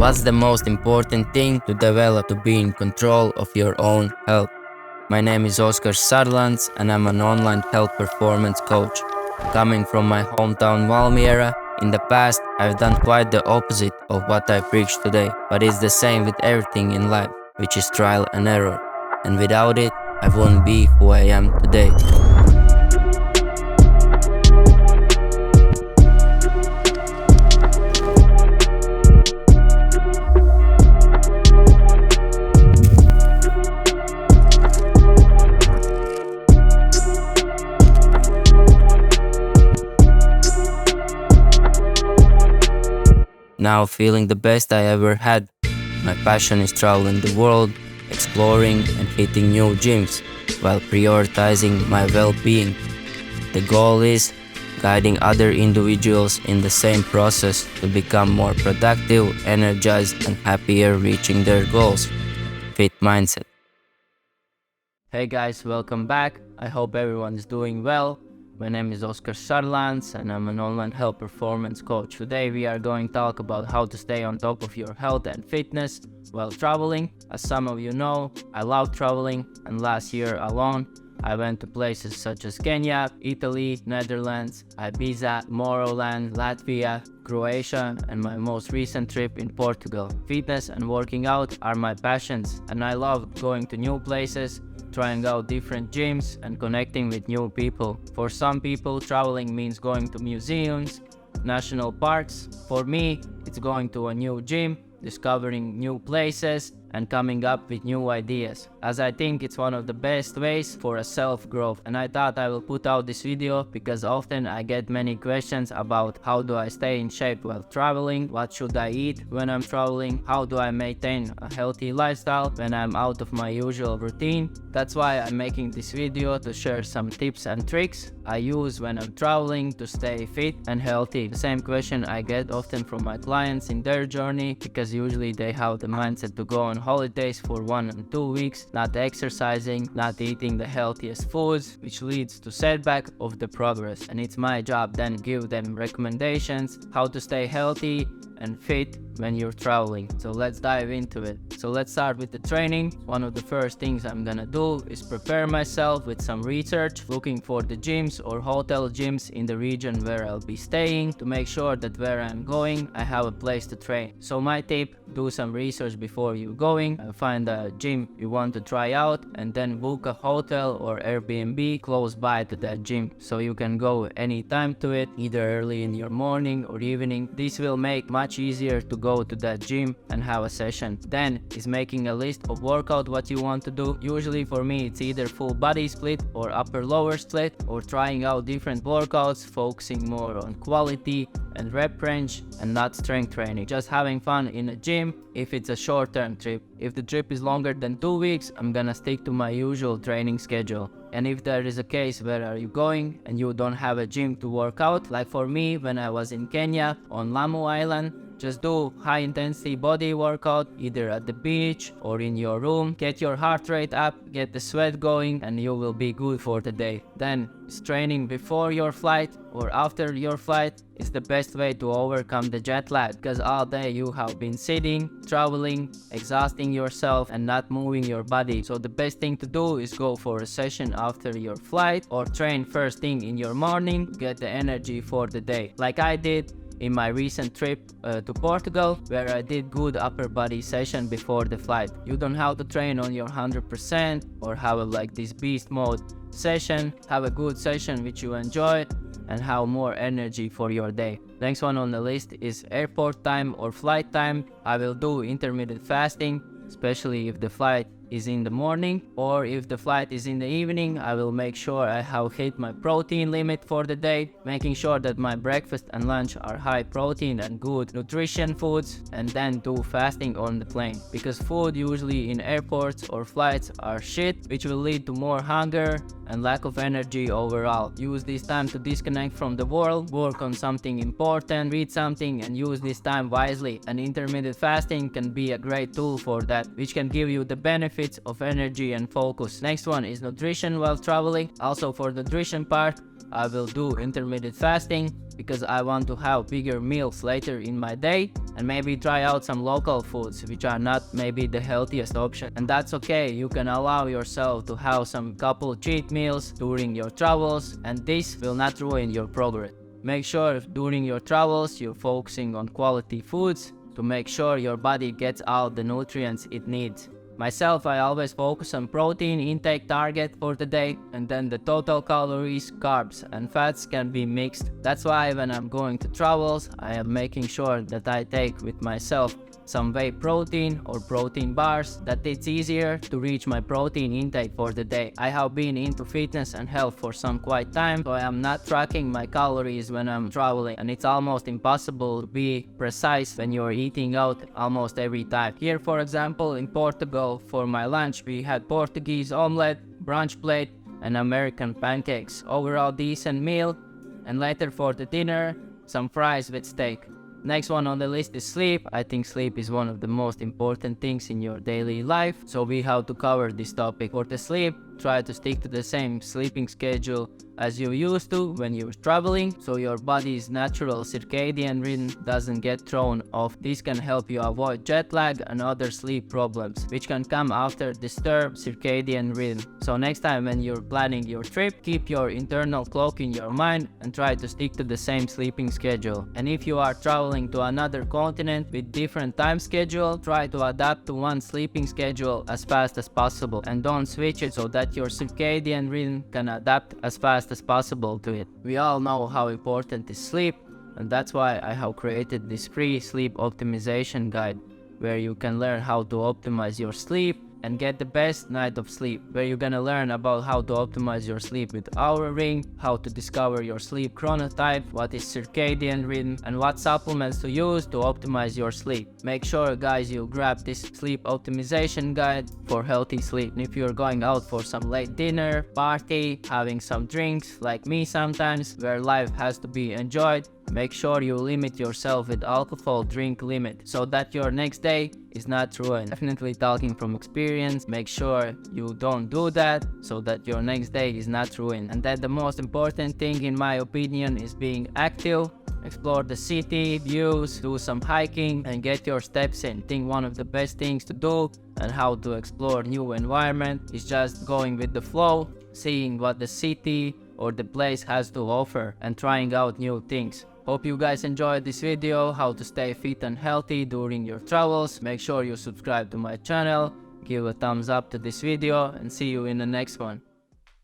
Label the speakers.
Speaker 1: What's the most important thing to develop to be in control of your own health? My name is Oscar Sarlands and I'm an online health performance coach. Coming from my hometown Valmiera, in the past I've done quite the opposite of what I preach today, but it's the same with everything in life, which is trial and error. And without it, I wouldn't be who I am today. Now feeling the best I ever had. My passion is traveling the world, exploring and hitting new gyms, while prioritizing my well-being. The goal is guiding other individuals in the same process to become more productive, energized and happier reaching their goals. Fit mindset. Hey guys, welcome back. I hope everyone is doing well. My name is Oscar Sarlands and I'm an online health performance coach. Today we are going to talk about how to stay on top of your health and fitness while traveling. As some of you know, I love traveling, and last year alone I went to places such as Kenya, Italy, Netherlands, Ibiza, Tomorrowland, Latvia, Croatia, and my most recent trip in Portugal. Fitness and working out are my passions, and I love going to new places, trying out different gyms and connecting with new people. For some people, traveling means going to museums, national parks. For me, it's going to a new gym, discovering new places, and coming up with new ideas, as I think it's one of the best ways for a self-growth. And I thought I will put out this video because often I get many questions about how do I stay in shape while traveling, what should I eat when I'm traveling, how do I maintain a healthy lifestyle when I'm out of my usual routine. That's why I'm making this video, to share some tips and tricks I use when I'm traveling to stay fit and healthy. The same question I get often from my clients in their journey, because usually they have the mindset to go on holidays for 1 and 2 weeks, not exercising, not eating the healthiest foods, which leads to setback of the progress. And it's my job then give them recommendations how to stay healthy and fit when you're traveling. So let's dive into it. So let's start with the training. One of the first things I'm gonna do is prepare myself with some research, looking for the gyms or hotel gyms in the region where I'll be staying, to make sure that where I'm going I have a place to train. So my tip, do some research before you going, find a gym you want to try out, and then book a hotel or Airbnb close by to that gym, so you can go anytime to it, either early in your morning or evening. This will make much easier to go to that gym and have a session. Then is making a list of workout what you want to do. Usually for me it's either full body split or upper lower split, or trying out different workouts, focusing more on quality and rep range and not strength training. Just having fun in a gym if it's a short-term trip. If the trip is longer than 2 weeks, I'm gonna stick to my usual training schedule. And if there is a case where are you going and you don't have a gym to work out, like for me when I was in Kenya on Lamu Island, just do high intensity body workout either at the beach or in your room. Get your heart rate up, get the sweat going, and you will be good for the day. Then training before your flight or after your flight is the best way to overcome the jet lag, because all day you have been sitting, traveling, exhausting yourself and not moving your body. So the best thing to do is go for a session after your flight, or train first thing in your morning, get the energy for the day, like I did in my recent trip to Portugal, where I did good upper body session before the flight. You don't have to train on your 100% or have like this beast mode session. Have a good session which you enjoy and have more energy for your day. Next one on the list is airport time or flight time. I will do intermittent fasting, especially if the flight is in the morning, or if the flight is in the evening. I will make sure I have hit my protein limit for the day, making sure that my breakfast and lunch are high protein and good nutrition foods, and then do fasting on the plane, because food usually in airports or flights are shit, which will lead to more hunger and lack of energy overall. Use this time to disconnect from the world, work on something important, read something, and use this time wisely. And intermittent fasting can be a great tool for that, which can give you the benefits of energy and focus. Next one is nutrition while traveling. Also for the nutrition part, I will do intermittent fasting because I want to have bigger meals later in my day, and maybe try out some local foods which are not maybe the healthiest option. And that's okay, you can allow yourself to have some couple cheat meals during your travels, and this will not ruin your progress. Make sure during your travels you're focusing on quality foods to make sure your body gets all the nutrients it needs. Myself, I always focus on protein intake target for the day, and then the total calories, carbs and fats can be mixed. That's why when I'm going to travels, I am making sure that I take with myself some whey protein or protein bars, that it's easier to reach my protein intake for the day. I have been into fitness and health for some quite time, so I am not tracking my calories when I'm traveling, and it's almost impossible to be precise when you're eating out almost every time. Here, for example, in Portugal, for my lunch we had Portuguese omelette, brunch plate and American pancakes. Overall decent meal. And later for the dinner, some fries with steak. Next one on the list is sleep. I think sleep is one of the most important things in your daily life, so we have to cover this topic. For the sleep, try to stick to the same sleeping schedule as you used to when you're traveling, so your body's natural circadian rhythm doesn't get thrown off. This can help you avoid jet lag and other sleep problems, which can come after disturbed circadian rhythm. So next time when you're planning your trip, keep your internal clock in your mind and try to stick to the same sleeping schedule. And if you are traveling to another continent with different time schedule, try to adapt to one sleeping schedule as fast as possible, and don't switch it, so that your circadian rhythm can adapt as fast as possible to it. We all know how important is sleep, and that's why I have created this free sleep optimization guide, where you can learn how to optimize your sleep and get the best night of sleep, where you're gonna learn about how to optimize your sleep with Oura Ring, how to discover your sleep chronotype, what is circadian rhythm, and what supplements to use to optimize your sleep. Make sure, guys, you grab this sleep optimization guide for healthy sleep. And if you're going out for some late dinner, party, having some drinks, like me sometimes, where life has to be enjoyed, make sure you limit yourself with alcohol drink limit, so that your next day is not ruined. Definitely talking from experience, make sure you don't do that, so that your next day is not ruined. And that the most important thing in my opinion is being active. Explore the city, views, do some hiking and get your steps in. I think one of the best things to do and how to explore new environment is just going with the flow, seeing what the city or the place has to offer and trying out new things. Hope you guys enjoyed this video, how to stay fit and healthy during your travels. Make sure you subscribe to my channel, give a thumbs up to this video, and see you in the next one.